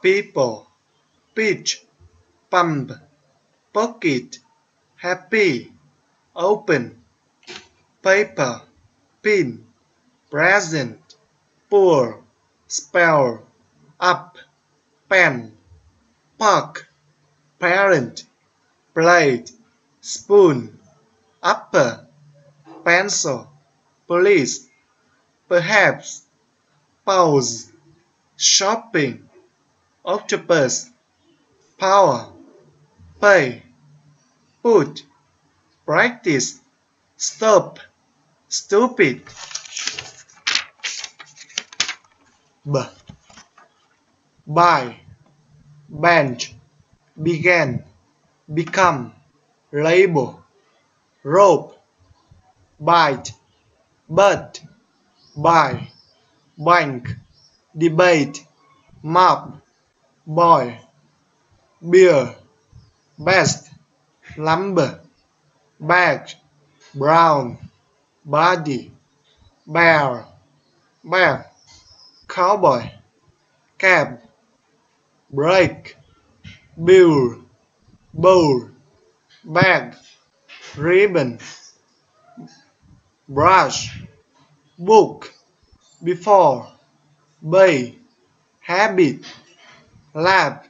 people, peach, pump, pocket, happy, open, paper, pin, present, pour, spell, up, pen, park, parent, plate, spoon, upper, pencil, police, perhaps, pause, shopping, octopus, power, pay, put, practice, stop, stupid. Buy, bench, began, become, label, rope, bite, but, buy, bank, debate, map, boy, beer, best, lumber, bag, brown, body, bear, bear, cowboy, cab, break, bill, bowl, bag, ribbon, brush, book, before, bay, habit, lab,